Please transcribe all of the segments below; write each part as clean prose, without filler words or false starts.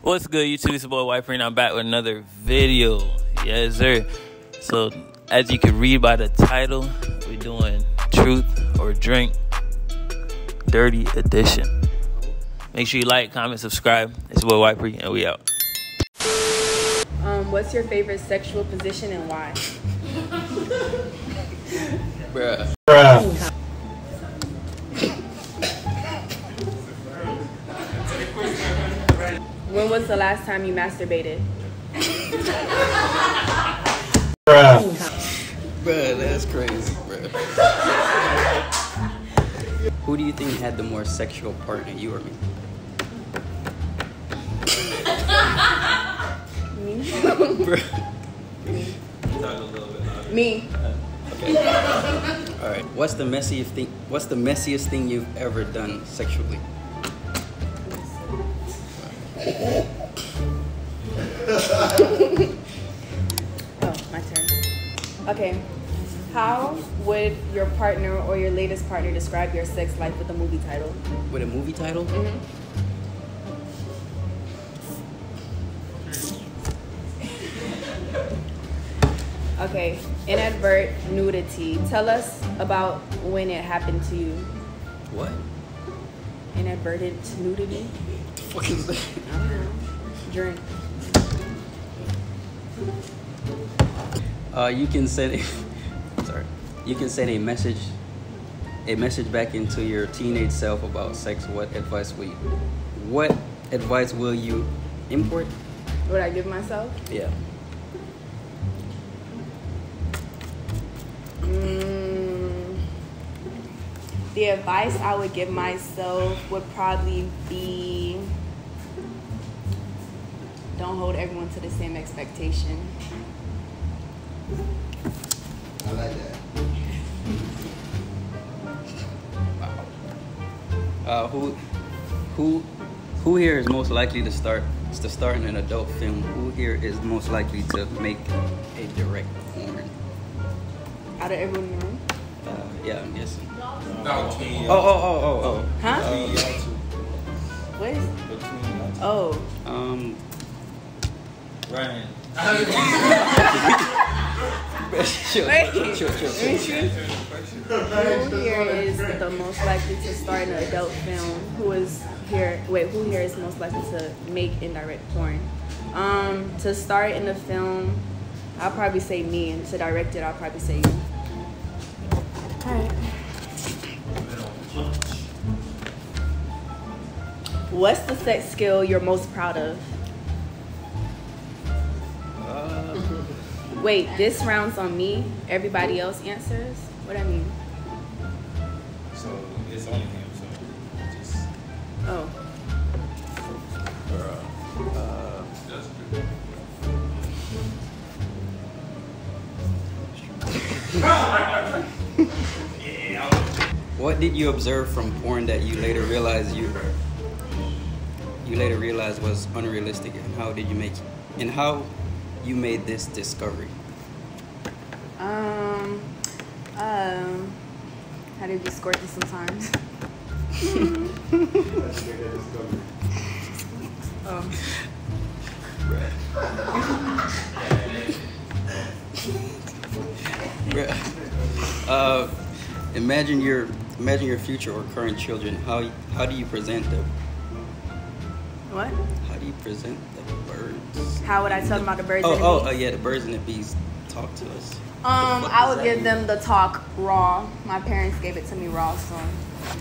What's good, YouTube? It's your boy White Print. I'm back with another video. Yes, sir. So, as you can read by the title, we're doing Truth or Drink Dirty Edition. Make sure you like, comment, subscribe. It's your boy White Print, and we out. What's your favorite sexual position and why? Bruh. When was the last time you masturbated? Bruh, that's crazy, bruh. Who do you think had the more sexual partner, you or me? Me. Bruh. Me. Okay. All right. What's the messiest thing you've ever done sexually? Oh, my turn. Okay. How would your partner or your latest partner describe your sex life with a movie title? With a movie title? Mm-hmm. Okay. Inadvertent nudity. Tell us about when it happened to you. What? Inadvertent nudity? What the fuck is that? I don't know. Drink. You can send You can send a message back into your teenage self about sex. What advice will you import? Would I give myself? Yeah. The advice I would give myself would probably be, don't hold everyone to the same expectation. I like that. Who here is most likely to start in an adult film? Who here is most likely to make a direct porn? Out of everyone in the room? Yeah, I'm guessing. Oh. Huh? What is? Oh. Ryan. Sure. Wait. Sure. Who here is the most likely to star in an adult film? Who here is most likely to make indirect porn? To start in the film, I'll probably say me, and to direct it, I'll probably say you. Alright. What's the sex skill you're most proud of? Wait, this round's on me. Everybody else answers? What I mean? So, it's only him, so just... Oh. That's good. What did you observe from porn that you later realized was unrealistic, and how did you make it? And how you made this discovery? How did you squirt this sometimes? Imagine your future or current children. How do you present them? What? How do you present the birds? How would I tell them about the birds and the bees? Yeah, the birds and the bees. Talk to us. I would give them the talk raw. My parents gave it to me raw, so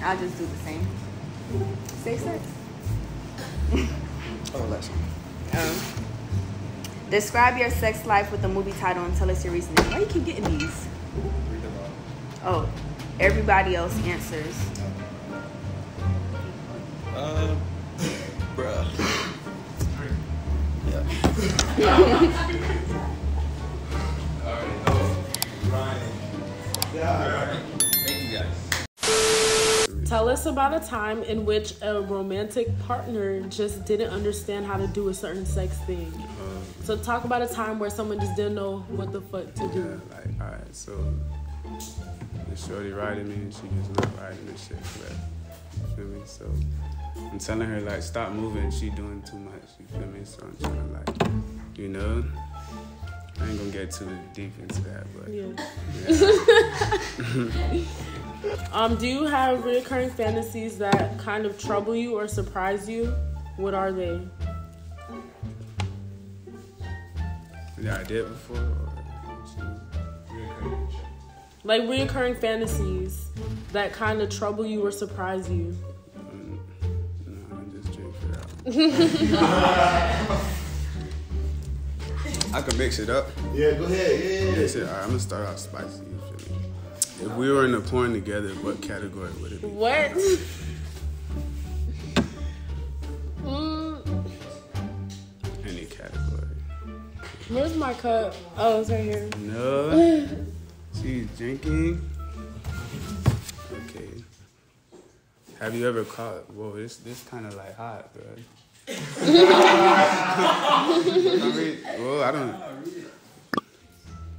I'll just do the same. Safe sex. Oh, that's Describe your sex life with a movie title and tell us your reasoning. Why you keep getting these? Oh, everybody else answers. Bruh. Yeah. Thank you guys. Tell us about a time in which a romantic partner just didn't understand how to do a certain sex thing. So talk about a time where someone just didn't know what the fuck to do. Alright, so this shorty riding me and she gets not riding and shit. But You feel me? So I'm telling her like stop moving. She doing too much. You feel me? So I'm trying to like, you know, I ain't gonna get too deep into that, but yeah. Do you have recurring fantasies that kind of trouble you or surprise you? What are they? Yeah, I did before. Or like reoccurring fantasies that kind of trouble you or surprise you. No, I just drink it out. I can mix it up. Yeah, go ahead. Yeah. Mix it. All right, I'm gonna start out spicy. You feel me? If we were in a porn together, what category would it be? What? Any category. Where's my cup? Oh, it's right here. No. She's drinking. Okay. Have you ever caught? Whoa, this kind of like hot, bro. I don't.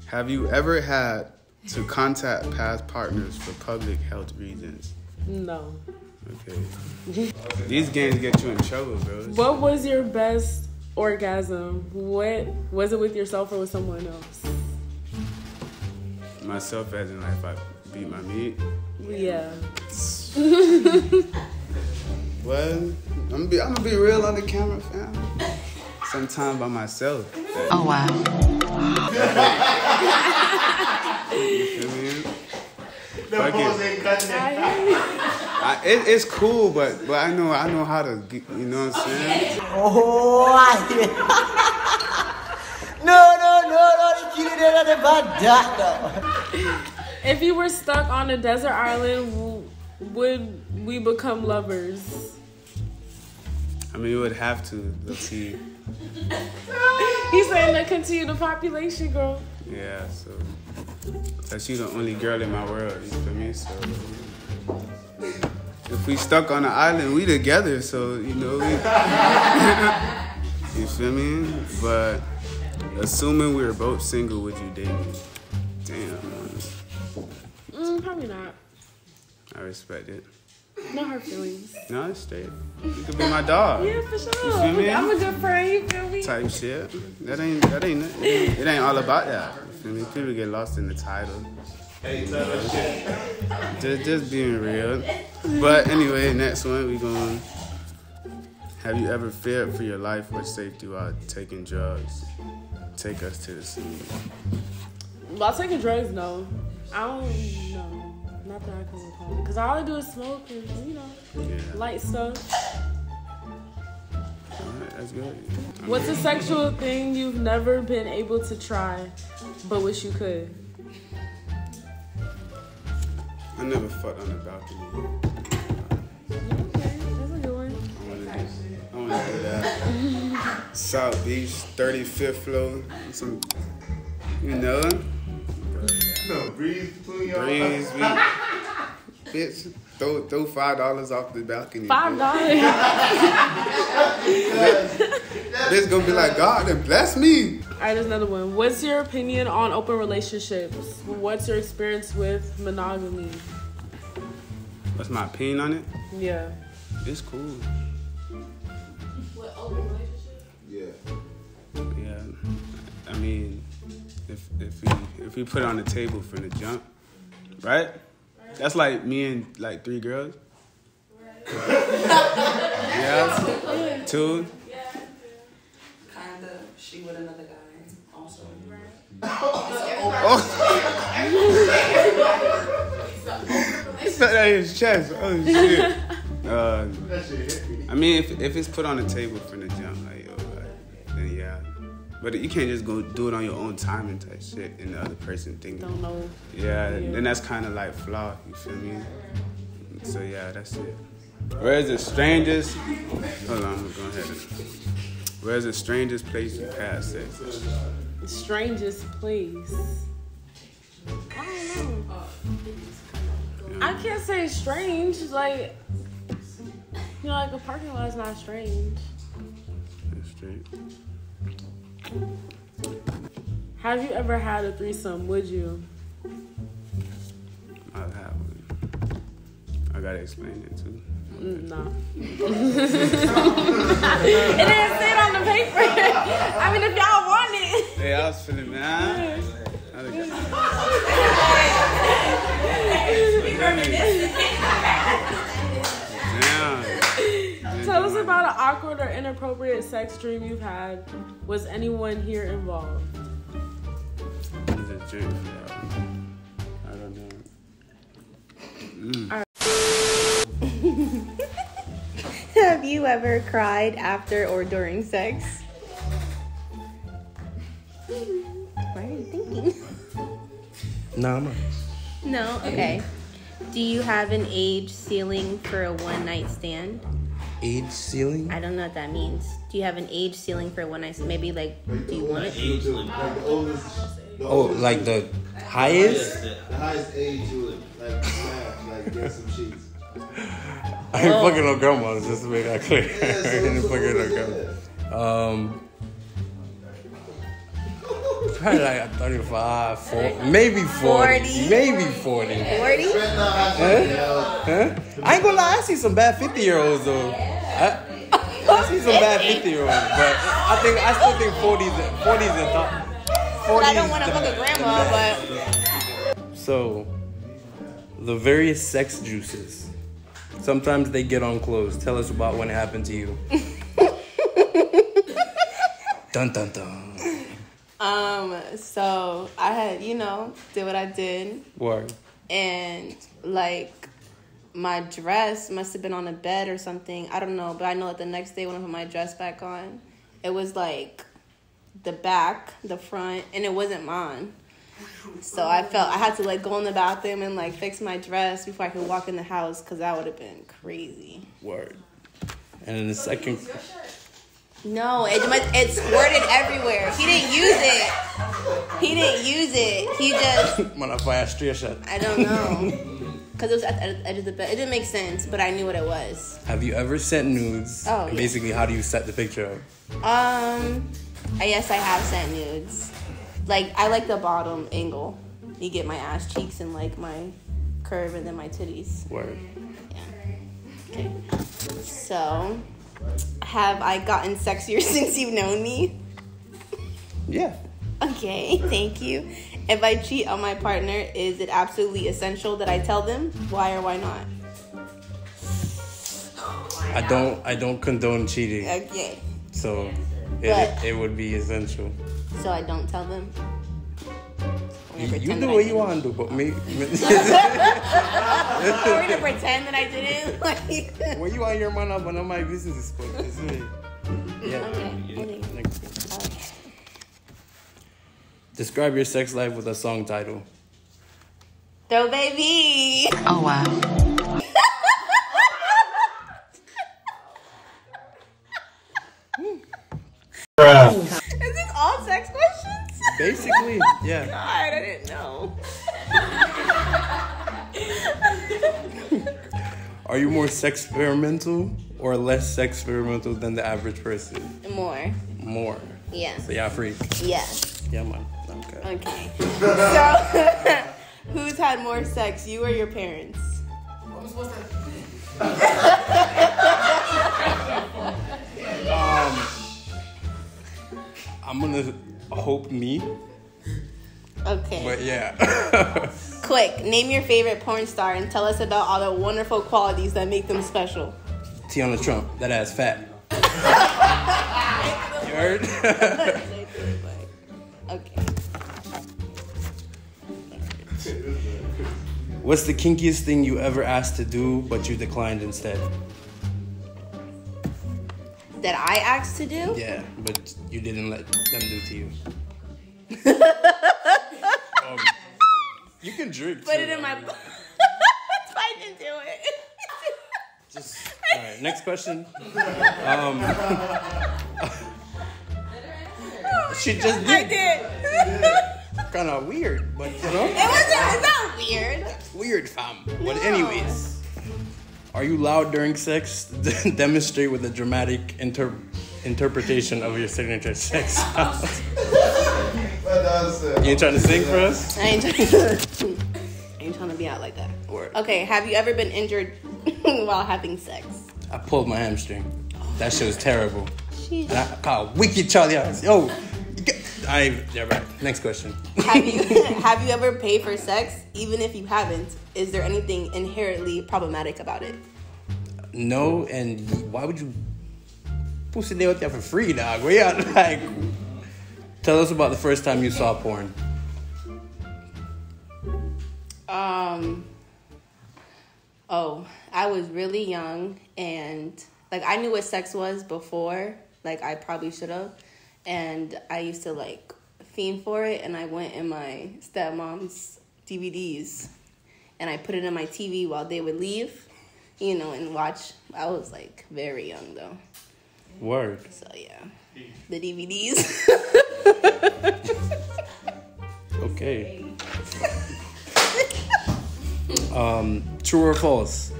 Have you ever had to contact past partners for public health reasons? No. Okay. These games get you in trouble, bro. What was your best orgasm? What was it, with yourself or with someone else? Myself, as in like if I beat my meat. Yeah. Well, I'm gonna be real on the camera, fam. Sometime by myself. Oh wow. You feel me? The pose ain't cutting it. It's cool, but I know how to get, you know what I'm saying? Oh, no, If you were stuck on a desert island, would we become lovers? I mean, you would have to. Let's see. He's saying to continue the population growth. Yeah, so that's you the only girl in my world. You feel me? So if we stuck on an island, we together. So you know, you feel me? But assuming we were both single, would you date me? Damn. Probably not. I respect it. No hard feelings. No, it's straight. You could be my dog. Yeah, for sure. You feel me? I'm a good friend, you feel me? Type shit. That ain't it. It ain't all about that. You feel me? People get lost in the title. Hey, tell us shit. Just being real. But anyway, next one we going. Have you ever feared for your life or safety while taking drugs? Take us to the scene. While taking drugs, no. I don't know. Not that I can recall. Because all I do is smoke and, you know, light stuff. Alright, that's good. What's a sexual thing you've never been able to try, but wish you could? I never fucked on the balcony. Okay, that's a good one. I want to do that. South Beach, 35th floor. Some, you know. No, breeze between y'all. Breeze, bitch, throw $5 off the balcony. $5? Bitch gonna be like, God, then bless me. All right, there's another one. What's your opinion on open relationships? What's your experience with monogamy? What's my opinion on it? Yeah. It's cool. What, open relationship? Yeah. Yeah. I mean, if we put it on the table from the jump, right? That's like me and like 3 girls. Yeah. 2. Kinda. She with another guy also. Stuck that in his chest. Oh shit. That shit hit me. I mean, if it's put on the table from the jump, like, yo, then yeah. But you can't just go do it on your own time and type shit, and the other person thinking. Don't know. Yeah, then that's kind of like flawed. You feel me? So yeah, that's it. Where's the strangest? Hold on, I'm gonna go ahead. Where's the strangest place you've had sex? Strangest place. I don't know. I can't say strange. Like, you know, like a parking lot is not strange. That's straight. Have you ever had a threesome? Would you? I've had one. I gotta explain it too. No. It didn't say it on the paper. I mean, if y'all want it. Hey, I was feeling man. Tell us about an awkward or inappropriate sex dream you've had. Was anyone here involved? Just drink. I don't know. Have you ever cried after or during sex? Why are you thinking? No, I'm not. No? Okay. Do you have an age ceiling for a one-night stand? Age ceiling? I don't know what that means. Do you have an age ceiling for a one-night stand? Maybe, like, do you want it? Oh, like the highest? The highest age you would like smash, like get some sheets. I ain't fucking no grandmas, just to make that clear. Yeah, I ain't fucking no grandmas. Probably like a 35, 40, maybe 40. Maybe 40. 40? Huh? I ain't gonna lie, I see some bad 50-year-olds though. I see some bad 50-year-olds, but I still think 40's the top. But I don't want to fuck a grandma, but... So, the various sex juices. Sometimes they get on clothes. Tell us about when it happened to you. Dun dun dun. So I had, did what I did. Word. And, like, my dress must have been on a bed or something. I don't know, but I know that the next day when I put my dress back on, it was, like, the back, the front, and it wasn't mine. So I felt I had to, like, go in the bathroom and, like, fix my dress before I could walk in the house because that would have been crazy. Word. And in the second... No, it squirted everywhere. He didn't use it. He just... I don't know. Because it was at the edge of the bed. It didn't make sense, but I knew what it was. Have you ever sent nudes? Oh, and basically, how do you set the picture up? Yes, I have sent nudes. Like, I like the bottom angle. You get my ass cheeks and, like, my curve and then my titties. Word. Yeah. Okay. So... have I gotten sexier since you've known me? Yeah. Okay, thank you. If I cheat on my partner, is it absolutely essential that I tell them? Why or why not? I don't condone cheating. Okay. So it would be essential. So I don't tell them? You do what you want to do, but me. Are we to pretend that I didn't? Like, when you want your man up, none of my business is yeah. Okay. Next. Describe your sex life with a song title. Throw baby. Oh, wow. Is this all sex questions? Basically, yeah. God, I didn't know. Are you more sex-experimental or less sex-experimental than the average person? More. More. Yeah. So yeah, freak. Yes. Yeah, man. Okay. So, who's had more sex, you or your parents? I'm gonna hope me. Okay. But yeah. Quick, name your favorite porn star and tell us about all the wonderful qualities that make them special. Tiana Trump, that ass fat. You heard? Okay. What's the kinkiest thing you ever asked to do but you declined instead? That I asked to do? Yeah, but you didn't let them do to you. You can drink. Put too, it in my... I didn't do it. Just, all right, next question. She just did. I did. Kind of weird, but you know. It's not weird. It's weird, fam. But anyways, are you loud during sex? Demonstrate with a dramatic interpretation of your signature sex sound. You ain't trying to sing for us? I ain't trying to be out not like that. Word. Okay, have you ever been injured while having sex? I pulled my hamstring. That shit was terrible. Jeez. And I called wicked Charlie eyes. Yo, yeah, right. Next question. Have you ever paid for sex? Even if you haven't, is there anything inherently problematic about it? No, and why would you pussy there with that for free, dog? Where you like? Tell us about the first time you saw porn. I was really young, and like I knew what sex was before. Like I probably should have, and I used to like fiend for it. And I went in my stepmom's DVDs, and I put it in my TV while they would leave, you know, and watch. I was like very young though. Word. So yeah, the DVDs. Okay. True or false?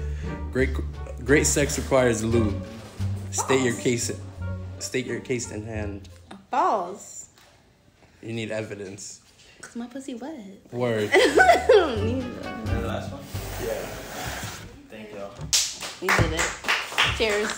Great sex requires lube. State your case in hand. False. You need evidence. Cause my pussy wet. Word. I don't need it. The last one? Yeah. Thank y'all. We did it. Cheers.